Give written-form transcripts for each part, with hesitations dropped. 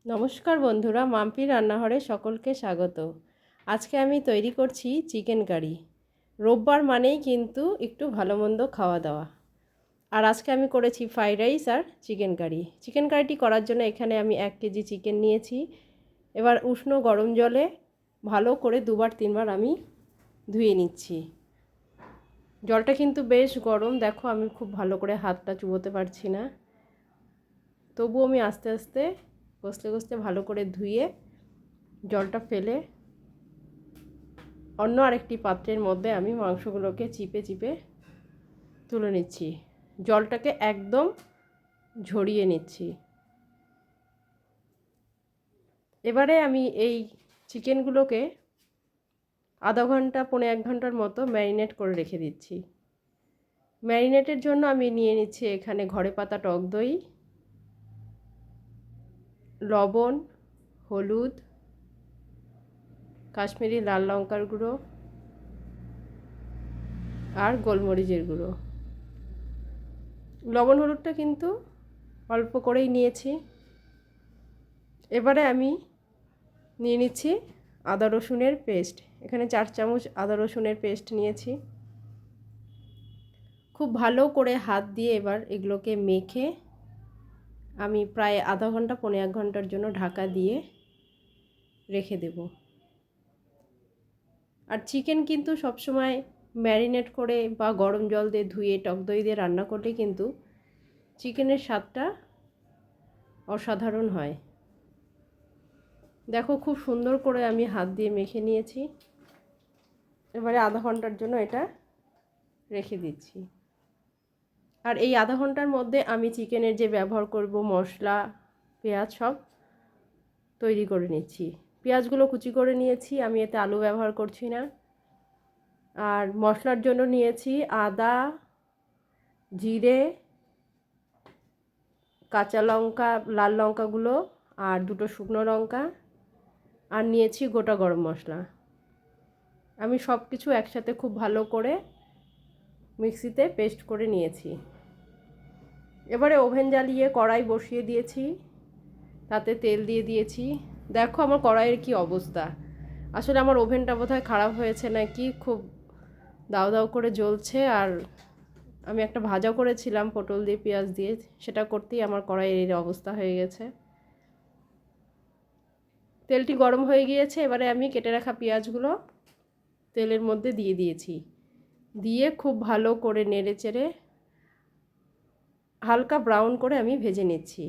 নমস্কার বন্ধুরা, মাম্পি রান্নাঘরে সকলকে স্বাগত। আজকে আমি তৈরি করছি চিকেন কারি। রোববার মানেই কিন্তু একটু ভালো মন্দ খাওয়া দাওয়া। আর আজকে আমি করেছি ফ্রাইড রাইস আর চিকেন কারি। চিকেন কারিটি করার জন্য এখানে আমি 1 কেজি চিকেন নিয়েছি। এবার উষ্ণ গরম জলে ভালো করে 2-3 বার আমি ধুয়ে নিচ্ছি। জলটা কিন্তু বেশ গরম, দেখো আমি খুব ভালো করে হাতটা চুবোতে পারছি না, তবুও আমি আস্তে আস্তে কষতে কষতে ভালো করে ধুয়ে জলটা ফেলে অন্য আরেকটি পাত্রের মধ্যে আমি মাংসগুলোকে চিপে চিপে তুলে নিচ্ছি। জলটাকে একদম ঝরিয়ে নিচ্ছি। এবারে আমি এই চিকেনগুলোকে আধা ঘন্টা 1.5 ঘন্টার মতো ম্যারিনেট করে রেখে দিচ্ছি। ম্যারিনেটের জন্য আমি নিয়ে নিচ্ছি এখানে ঘরে পাতা টক দই, লবণ, হলুদ, কাশ্মীরি লাল লঙ্কার গুঁড়ো আর গোলমরিচের গুঁড়ো। লবণ হলুদটা কিন্তু অল্প করেই নিয়েছি। এবারে আমি নিয়ে নিচ্ছি আদা রসুনের পেস্ট। এখানে 4 চামচ আদা রসুনের পেস্ট নিয়েছি। খুব ভালো করে হাত দিয়ে এবার এগুলোকে মেখে আমি প্রায় আধা ঘন্টা 1.5 ঘন্টার জন্য ঢাকা দিয়ে রেখে দেব। আর চিকেন কিন্তু সবসময় ম্যারিনেট করে বা গরম জল দিয়ে ধুয়ে টক দই দিয়ে রান্না করলে কিন্তু চিকেনের স্বাদটা অসাধারণ হয়। দেখো খুব সুন্দর করে আমি হাত দিয়ে মেখে নিয়েছি। এবারে আধা ঘন্টার জন্য এটা রেখে দিচ্ছি। আর এই আধা ঘন্টার মধ্যে আমি চিকেনের যে ব্যবহার করব মশলা, পেঁয়াজ সব তৈরি করে নিচ্ছি। পেঁয়াজগুলো কুচি করে নিয়েছি, আমি এতে আলু ব্যবহার করছি না। আর মশলার জন্য নিয়েছি আদা, জিরে, কাঁচা লঙ্কা, লাল লঙ্কাগুলো আর 2টো শুকনো লঙ্কা, আর নিয়েছি গোটা গরম মশলা। আমি সব কিছু একসাথে খুব ভালো করে মিক্সিতে পেস্ট করে নিয়েছি। এবারে ওভেন জ্বালিয়ে কড়াই বসিয়ে দিয়েছি, তাতে তেল দিয়ে দিয়েছি। দেখো আমার কড়াইয়ের কি অবস্থা। আসলে আমার ওভেনটা বোধহয় খারাপ হয়েছে নাকি, খুব দাউ দাউ করে জ্বলছে। আর আমি একটা ভাজা করেছিলাম পটল দিয়ে পেঁয়াজ দিয়ে, সেটা করতেই আমার কড়াইয়ের এই অবস্থা হয়ে গেছে। তেলটি গরম হয়ে গিয়েছে, এবারে আমি কেটে রাখা পেঁয়াজগুলো তেলের মধ্যে দিয়ে দিয়েছি। দিয়ে খুব ভালো করে নেড়ে চেড়ে হালকা ব্রাউন করে আমি ভেজে নিচ্ছি।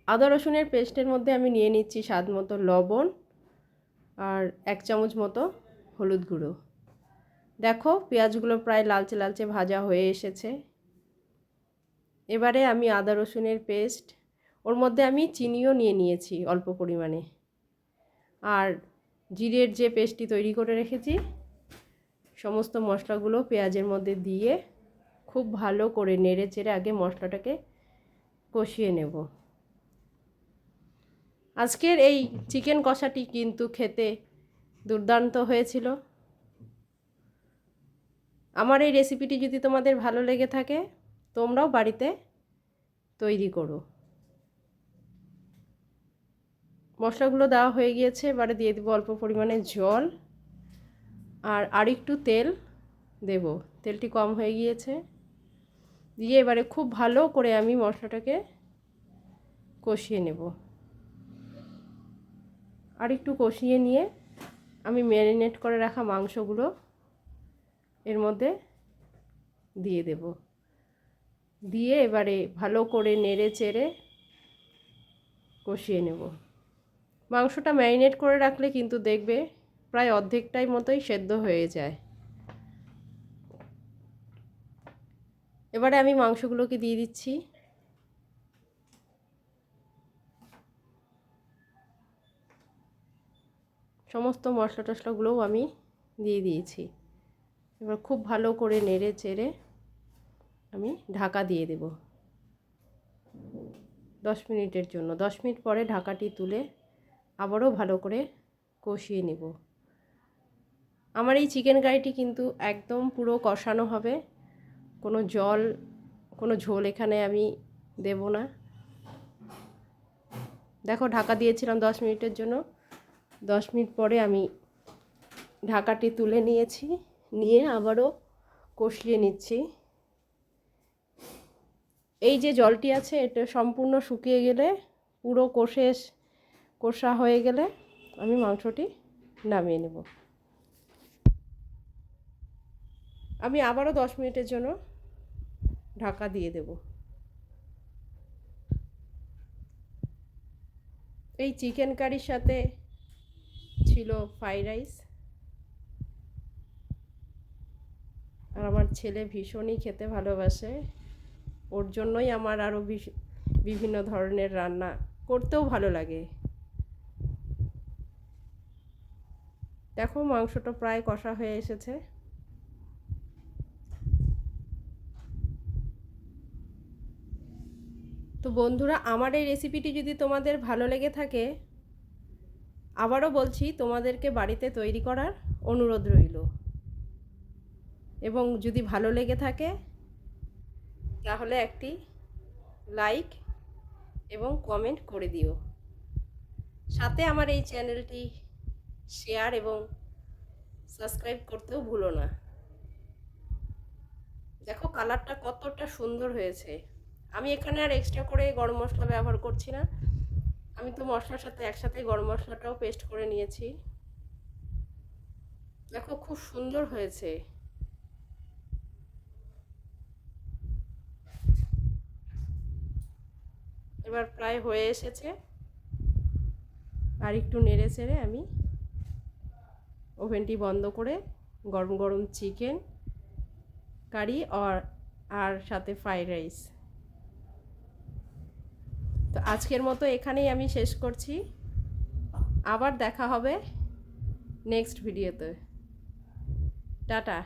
আদা রসুনের পেস্টের মধ্যে আমি নিয়ে নিচ্ছি স্বাদ মতো লবণ আর 1 চামচ মতো হলুদ গুঁড়ো। দেখো পেঁয়াজগুলো প্রায় লালচে লালচে ভাজা হয়ে এসেছে। এবারে আমি আদা রসুনের পেস্ট, ওর মধ্যে আমি চিনিও নিয়ে নিয়েছি অল্প পরিমাণে, আর জিরের যে পেস্টটি তৈরি করে রেখেছি সমস্ত মশলাগুলো পেঁয়াজের মধ্যে দিয়ে খুব ভালো করে নেড়ে চেড়ে আগে মশলাটাকে কষিয়ে নেব। আজকের এই চিকেন কষাটি কিন্তু খেতে দুর্দান্ত হয়েছিল। আমার এই রেসিপিটি যদি তোমাদের ভালো লেগে থাকে তোমরাও বাড়িতে তৈরি করো। মশলাগুলো দেওয়া হয়ে গিয়েছে, এবারে দিয়ে দেবো অল্প পরিমাণে জল আর একটু তেল দেব। তেলটি কম হয়ে গিয়েছে। দিয়ে এবারে খুব ভালো করে আমি মশলাটাকে কষিয়ে নেব। আর একটু কষিয়ে নিয়ে আমি ম্যারিনেট করে রাখা মাংসগুলো এর মধ্যে দিয়ে দেব। দিয়ে এবারে ভালো করে নেড়ে চেড়ে কষিয়ে নেব। মাংসটা ম্যারিনেট করে রাখলে কিন্তু দেখবে প্রায় অর্ধেকটাই মতোই সেদ্ধ হয়ে যায়। এবারে আমি মাংসগুলোকে দিয়ে দিচ্ছি। সমস্ত মশলা টশলাগুলোও আমি দিয়ে দিয়েছি। এবার খুব ভালো করে নেড়ে চেড়ে আমি ঢাকা দিয়ে দেব 10 মিনিটের জন্য। 10 মিনিট পরে ঢাকাটি তুলে আবারও ভালো করে কষিয়ে নেব। আমার এই চিকেন কারিটি কিন্তু একদম পুরো কষানো হবে, কোনো জল, কোনো ঝোল এখানে আমি দেব না। দেখো ঢাকা দিয়েছিলাম 10 মিনিটের জন্য। 10 মিনিট পরে আমি ঢাকাটি তুলে নিয়েছি, নিয়ে আবারও কষিয়ে নিচ্ছি। এই যে জলটি আছে এটা সম্পূর্ণ শুকিয়ে গেলে, পুরো কষা হয়ে গেলে আমি মাংসটি নামিয়ে নেব। আমি আবারও 10 মিনিটের জন্য ঢাকা দিয়ে দেব। এই চিকেন কারির সাথে ছিল ফ্রাইড রাইস, আর আমার ছেলে ভীষণই খেতে ভালোবাসে, ওর জন্যই আমার আরও বিভিন্ন ধরনের রান্না করতেও ভালো লাগে। দেখো মাংসটা প্রায় কষা হয়ে এসেছে। তো বন্ধুরা, আমার এই রেসিপিটি যদি তোমাদের ভালো লেগে থাকে, আবারও বলছি তোমাদেরকে বাড়িতে তৈরি করার অনুরোধ রইল। এবং যদি ভালো লেগে থাকে তাহলে একটি লাইক এবং কমেন্ট করে দিও। সাথে আমার এই চ্যানেলটি শেয়ার এবং সাবস্ক্রাইব করতেও ভুলো না। দেখো কালারটা কতটা সুন্দর হয়েছে। আমি এখানে আর এক্সট্রা করে গরম মশলা ব্যবহার করছি না, আমি তো মশলার সাথে একসাথে গরম মশলাটাও পেস্ট করে নিয়েছি। দেখো খুব সুন্দর হয়েছে। এবার প্রায় হয়ে এসেছে, আর একটু নেড়ে চেড়ে আমি ওভেনটি বন্ধ করে গরম গরম চিকেন কারি আর সাথে ফ্রাইড রাইস। তো আজকের মতো এখানেই আমি শেষ করছি। আবার দেখা হবে নেক্সট ভিডিওতে। টাটা।